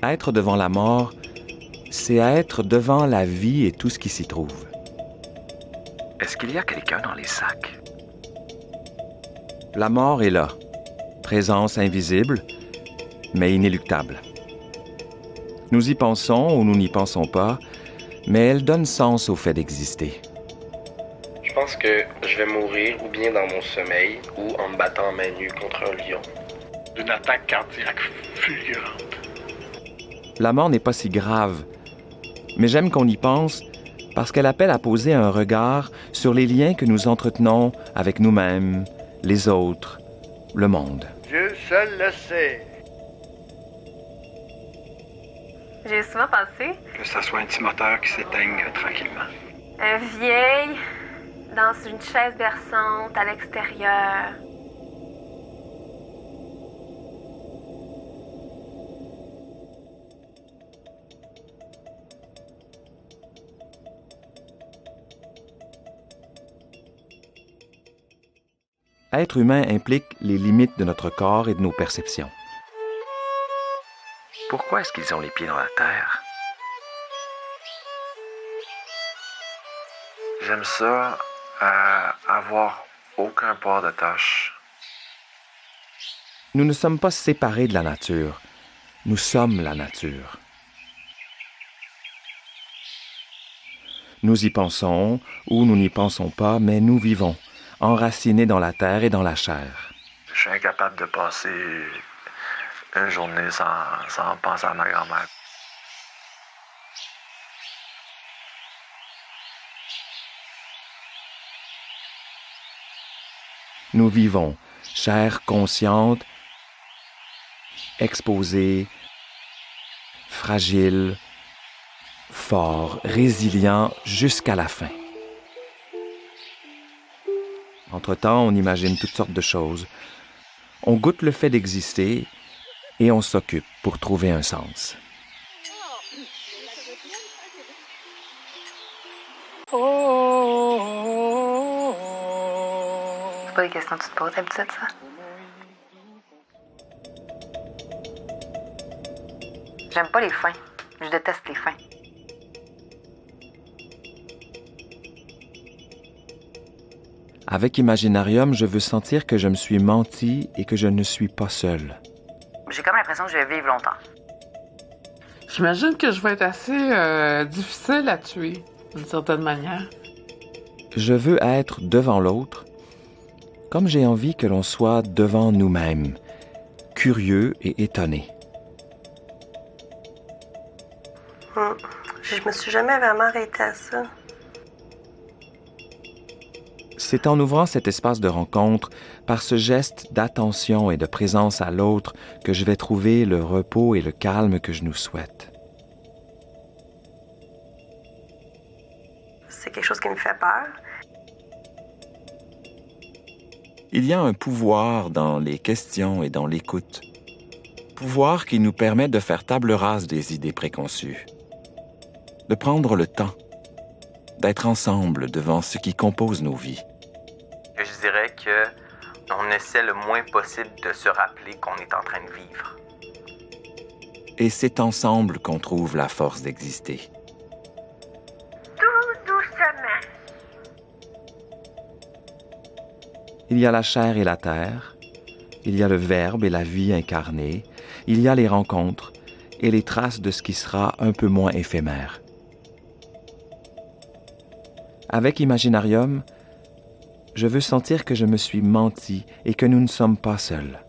Être devant la mort, c'est être devant la vie et tout ce qui s'y trouve. Est-ce qu'il y a quelqu'un dans les sacs? La mort est là, présence invisible, mais inéluctable. Nous y pensons ou nous n'y pensons pas, mais elle donne sens au fait d'exister. Je pense que je vais mourir ou bien dans mon sommeil ou en me battant à main nue contre un lion. D'une attaque cardiaque fulgurante. La mort n'est pas si grave, mais j'aime qu'on y pense parce qu'elle appelle à poser un regard sur les liens que nous entretenons avec nous-mêmes, les autres, le monde. Dieu seul le sait. J'ai souvent pensé, Que ça soit un petit moteur qui s'éteigne tranquillement. vieille, dans une chaise berçante à l'extérieur. Être humain implique les limites de notre corps et de nos perceptions. Pourquoi est-ce qu'ils ont les pieds dans la terre? J'aime ça, avoir aucun port de tâche. Nous ne sommes pas séparés de la nature. Nous sommes la nature. Nous y pensons ou nous n'y pensons pas, mais nous vivons, enracinés dans la terre et dans la chair. Je suis incapable de passer une journée sans penser à ma grand-mère. Nous vivons, chair consciente, exposée, fragile, fort, résilient jusqu'à la fin. Entre-temps, on imagine toutes sortes de choses. On goûte le fait d'exister et on s'occupe pour trouver un sens. C'est pas des questions que tu te poses d'habitude, ça? J'aime pas les fins. Je déteste les fins. Avec Imaginarium, je veux sentir que je me suis menti et que je ne suis pas seul. J'ai comme l'impression que je vais vivre longtemps. J'imagine que je vais être assez difficile à tuer, d'une certaine manière. Je veux être devant l'autre, comme j'ai envie que l'on soit devant nous-mêmes, curieux et étonné. Je me suis jamais vraiment arrêtée à ça. C'est en ouvrant cet espace de rencontre, par ce geste d'attention et de présence à l'autre, que je vais trouver le repos et le calme que je nous souhaite. C'est quelque chose qui me fait peur. Il y a un pouvoir dans les questions et dans l'écoute. Pouvoir qui nous permet de faire table rase des idées préconçues. De prendre le temps, d'être ensemble devant ce qui compose nos vies. Je dirais que on essaie le moins possible de se rappeler qu'on est en train de vivre. Et c'est ensemble qu'on trouve la force d'exister. Tout doucement. Il y a la chair et la terre, il y a le Verbe et la vie incarnée, il y a les rencontres et les traces de ce qui sera un peu moins éphémère. Avec Imaginarium, je veux sentir que je me suis menti et que nous ne sommes pas seuls.